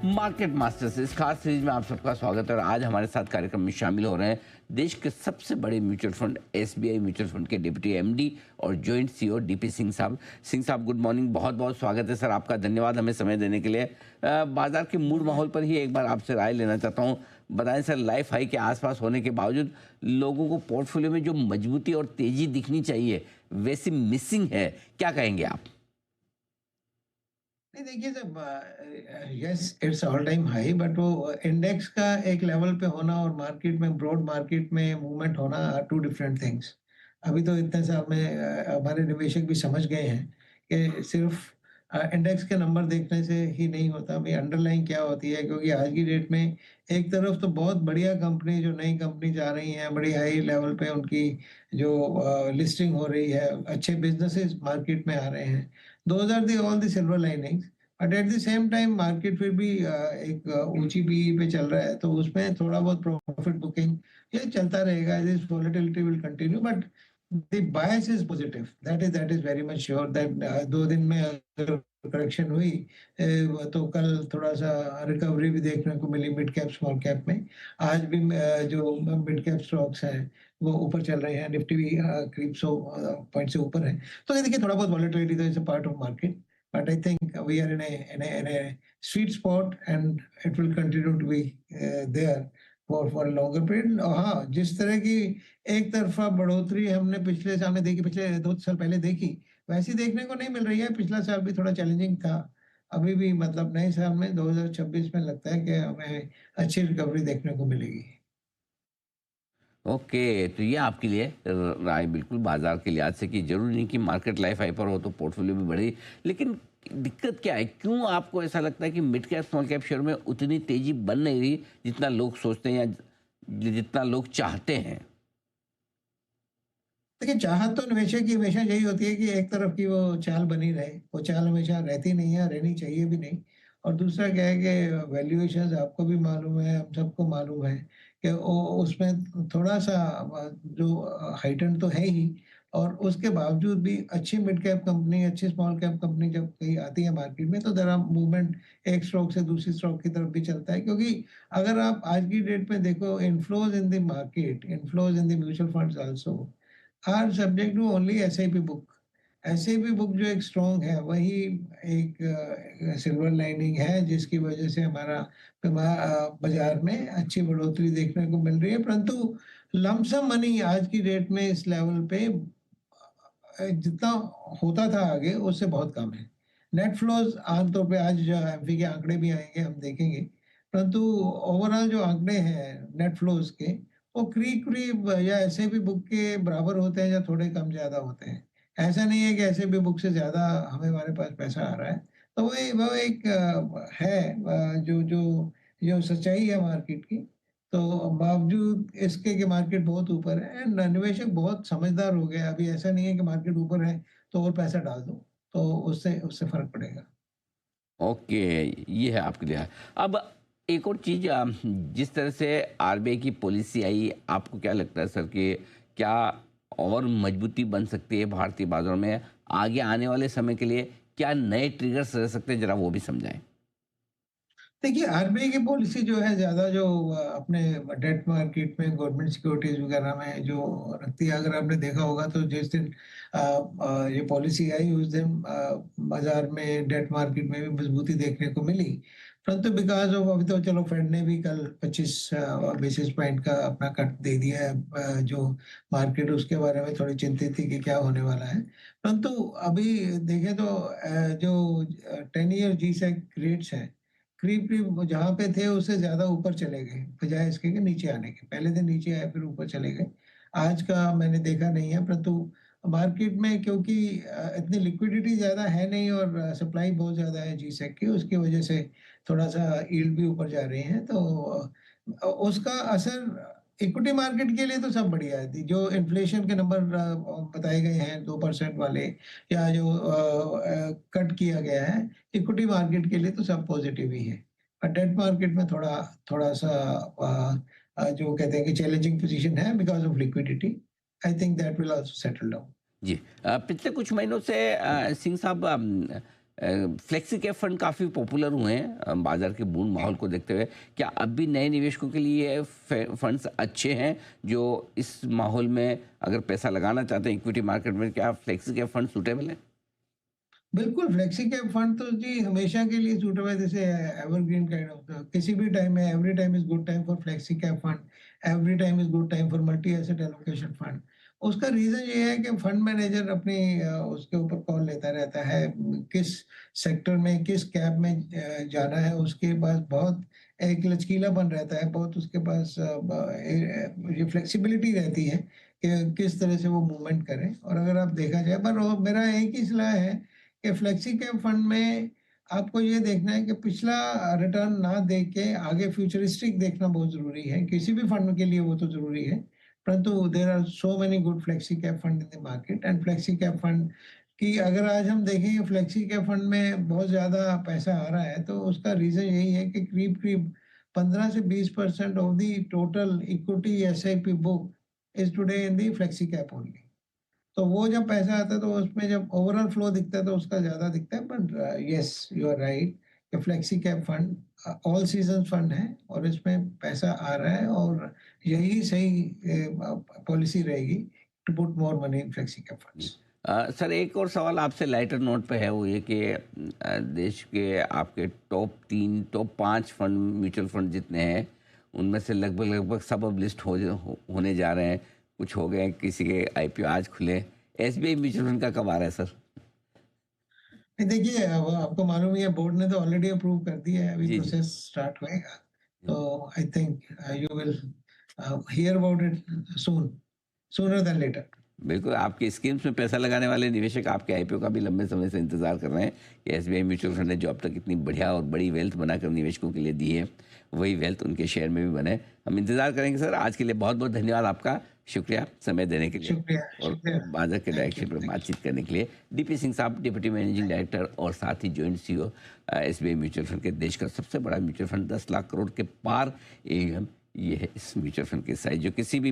Market masters इस खास series में आप सबका स्वागत है और आज हमारे साथ कार्यक्रम में शामिल हो रहे हैं देश के सबसे बड़े mutual fund SBI mutual fund के डिप्टी एमडी और जॉइंट सीईओ डीपी सिंह साहब। सिंह साहब, गुड मॉर्निंग, बहुत बहुत स्वागत है सर आपका। धन्यवाद हमें समय देने के लिए। बाजार के मूड माहौल पर ही एक बार आपसे राय लेना चाहता हूँ। बताएं सर, लाइफ हाई के आसपास होने के बावजूद लोगों को पोर्टफोलियो में जो मजबूती और तेजी दिखनी चाहिए वैसी मिसिंग है, क्या कहेंगे आप? नहीं, देखिए जब yes it's all time high, but वो इंडेक्स का एक लेवल पे होना और मार्केट में ब्रॉड मार्केट में मूवमेंट होना आर टू डिफरेंट थिंग्स। अभी तो इतने साल में हमारे निवेशक भी समझ गए हैं कि सिर्फ इंडेक्स के नंबर देखने से ही नहीं होता, भाई अंडरलाइन क्या होती है। क्योंकि आज की डेट में एक तरफ तो बहुत बढ़िया कंपनी, जो नई कंपनी जा रही हैं, बड़ी हाई लेवल पे उनकी जो लिस्टिंग हो रही है, अच्छे बिजनेसेस मार्केट में आ रहे हैं। Those are the all the silver linings. But at the same time market फिर भी एक ऊंची पीई पे चल रहा है, तो उसमें थोड़ा बहुत प्रॉफिट बुकिंग ये चलता रहेगा। This volatility will continue, but the bias is positive. That is very much sure that 2 दिन में अगर करेक्शन हुई तो कल थोड़ा सा रिकवरी भी देखने को मिली मिड कैप स्मॉल कैप में। आज भी जो मिड कैप स्टॉक्स हैं वो ऊपर चल रहे हैं, निफ्टी भी करीब 100 पॉइंट से ऊपर है। तो ये देखिए, थोड़ा बहुत वॉलेटिलिटी तो is a part of market, but I think we are in a sweet spot, and it will continue to be there for a longer period। और हाँ, जिस तरह की एक तरफा बढ़ोतरी हमने पिछले साल में देखी, पिछले 2 साल पहले देखी, वैसी देखने को नहीं मिल रही है। पिछला साल भी थोड़ा चैलेंजिंग था। अभी भी मतलब नए साल में 2026 में लगता है कि हमें अच्छी रिकवरी देखने को मिलेगी। ओके, तो ये आपके लिए राय बिल्कुल बाजार के लिहाज से कि जरूरी नहीं कि मार्केट लाइफ हाइपर हो तो पोर्टफोलियो भी बढ़े, लेकिन दिक्कत क्या है? क्यों आपको ऐसा लगता है कि mid cap small cap share में उतनी तेजी बन नहीं रही जितना लोग सोचते हैं या जितना लोग चाहते हैं? देखिए, चाहत तो निवेशक की हमेशा यही होती है कि एक तरफ की वो चाल बनी रहे। वो चाल हमेशा रहती नहीं है, रहनी चाहिए भी नहीं। और दूसरा क्या है कि वैल्यूएशंस आपको भी मालूम है, हम सबको मालूम है कि उसमें थोड़ा-सा जो हाइटेंड तो है ही। और उसके बावजूद भी अच्छी मिड कैप कंपनी, अच्छी स्मॉल कैप कंपनी जब कहीं आती है मार्केट में, तो ज़रा मूवमेंट एक स्टॉक से दूसरी स्टॉक की तरफ भी चलता है। क्योंकि अगर आप आज की डेट में देखो, inflows in the market, inflows in the mutual funds also are subject to only SIP book. SIP book जो एक स्ट्रॉन्ग है, वही एक सिल्वर लाइनिंग है, जिसकी वजह से हमारा बाजार में अच्छी बढ़ोतरी देखने को मिल रही है। परंतु लमसम मनी आज की डेट में इस लेवल पे जितना होता था आगे, उससे बहुत कम है। नेट फ्लोज आमतौर पे आज जो एमपी के आंकड़े भी आएंगे, हम देखेंगे। परंतु ओवरऑल जो आंकड़े हैं नेट फ्लोज के, वो करीब करीब या ऐसे भी बुक के बराबर होते हैं या थोड़े कम ज्यादा होते हैं। ऐसा नहीं है कि ऐसे भी बुक से ज्यादा हमारे पास पैसा आ रहा है। तो वो एक है जो जो जो सच्चाई है मार्केट की। तो बावजूद इसके कि मार्केट बहुत ऊपर है, एंड निवेशक बहुत समझदार हो गया। अभी ऐसा नहीं है कि मार्केट ऊपर है तो और पैसा डाल दो, तो उससे उससे फर्क पड़ेगा। ओके, ये है आपके लिए। अब एक और चीज़, जिस तरह से आरबीआई की पॉलिसी आई, आपको क्या लगता है सर कि क्या और मजबूती बन सकती है भारतीय बाजारों में आगे आने वाले समय के लिए? क्या नए ट्रिगर्स रह सकते हैं, जरा वो भी समझाएं। देखिए, आरबीआई की पॉलिसी जो है ज़्यादा जो अपने डेट मार्केट में गवर्नमेंट सिक्योरिटीज वगैरह में जो रखती है। अगर आपने देखा होगा तो जिस दिन ये पॉलिसी आई, उस दिन बाजार में डेट मार्केट में भी मजबूती देखने को मिली। परंतु बिकॉज ऑफ, अभी तो चलो फेड ने भी कल 25 बेसिस पॉइंट का अपना कट दे दिया है। जो मार्केट उसके बारे में थोड़ी चिंतित थी कि क्या होने वाला है। परंतु अभी देखें तो जो 10 ईयर जी सेक रेट्स हैं, करीब-करीब वो जहाँ पे थे उससे ज़्यादा ऊपर चले गए, बजाय इसके कि नीचे आने के। पहले दिन नीचे आए, फिर ऊपर चले गए। आज का मैंने देखा नहीं है, परंतु मार्केट में क्योंकि इतनी लिक्विडिटी ज़्यादा है नहीं और सप्लाई बहुत ज़्यादा है जीसेक की, उसकी वजह से थोड़ा-सा यील्ड भी ऊपर जा रही है। तो उसका असर इक्विटी मार्केट के लिए तो सब बढ़िया है। जो इन्फ्लेशन के नंबर बताए गए हैं 2% वाले, या जो कट किया गया है, इक्विटी मार्केट के लिए तो सब पॉजिटिव ही है। पर डेट मार्केट में थोड़ा-सा जो कहते हैं कि चैलेंजिंग पोज़ीशन है because of liquidity. I think that will also settle down. जी, पिछले कुछ महीनों से सिंह साहब, फ्लेक्सी कैप फंड काफ़ी पॉपुलर हुए हैं बाजार के बूंद माहौल को देखते हुए। क्या अब भी नए निवेशकों के लिए फंड्स अच्छे हैं जो इस माहौल में अगर पैसा लगाना चाहते हैं इक्विटी मार्केट में, क्या फ्लेक्सी कैप फंड सूटेबल है? बिल्कुल, फ्लेक्सी कैप फंड तो जी हमेशा के लिए सूटेबल है, जैसे एवरग्रीन काइंड ऑफ किसी भी टाइम में every time is good time for flexi cap fund, every time is good time for multi asset allocation fund. उसका रीज़न ये है कि फंड मैनेजर अपनी उसके ऊपर कॉल लेता रहता है, किस सेक्टर में, किस कैप में जाना है, उसके पास बहुत एक लचकीलापन रहता है, बहुत उसके पास ये फ्लेक्सिबिलिटी रहती है कि किस तरह से वो मूवमेंट करें। और अगर आप देखा जाए, पर वो मेरा एक ही सलाह है कि फ्लेक्सी कैप फंड में आपको ये देखना है कि पिछला रिटर्न ना देख के आगे फ्यूचरिस्टिक देखना बहुत ज़रूरी है। किसी भी फंड के लिए वो तो ज़रूरी है, परंतु there are so many good flexi cap fund in the market and flexi cap fund की अगर आज हम देखें फ्लेक्सी कैप फंड में बहुत ज़्यादा पैसा आ रहा है, तो उसका रीज़न यही है कि करीब-करीब 15 से 20% of the total equity SIP book is today in the flexi cap only. तो वो जब पैसा आता है तो उसमें जब ओवरऑल फ्लो दिखता है तो उसका ज़्यादा दिखता है, but yes you are right कि flexi cap fund all season fund है और इसमें पैसा आ रहा है और यही सही पॉलिसी रहेगी to put more money in flexi cap जी। फंड्स। सर एक और सवाल आपसे लाइटर नोट पे है, वो ये कि देश के आपके टॉप 5 फंड, म्यूचुअल फंड जितने हैं, उनमें से लगभग सब अब लिस्ट होने जा रहे हैं। कुछ हो गए, किसी के आईपीओ आज खुले। एसबीआई म्यूचुअल फंड का कब आ रहा है सर? नहीं देखिए, अब आपको मालूम ही है बोर्ड ने तो ऑलरेडी अप्रूव कर दिया है, अभी जी, जी। प्रोसेस स्टार्ट होएगा। तो I think you will hear about it soon, sooner than later. बिल्कुल, आपकी स्कीम्स में पैसा लगाने वाले निवेशक आपके आईपीओ का भी लंबे समय से इंतजार कर रहे हैं कि एसबीआई म्यूचुअल फंड ने जो अब तक इतनी बढ़िया और बड़ी वेल्थ बनाकर निवेशकों के लिए दी है, वही वेल्थ उनके शेयर में भी बने। हम इंतजार करेंगे सर। आज के लिए बहुत बहुत धन्यवाद आपका। शुक्रिया समय देने के लिए शुक्रिया, और शुक्रिया। बाजार के थैंक यू, डायरेक्शन पर थैंक यू। बातचीत करने के लिए। डीपी सिंह साहब, डिप्टी मैनेजिंग डायरेक्टर और साथ ही joint CEO SBI mutual fund के, देश का सबसे बड़ा म्यूचुअल फंड, 10 लाख करोड़ के पार एएम ये है इस म्यूचुअल फंड की साइज, जो किसी भी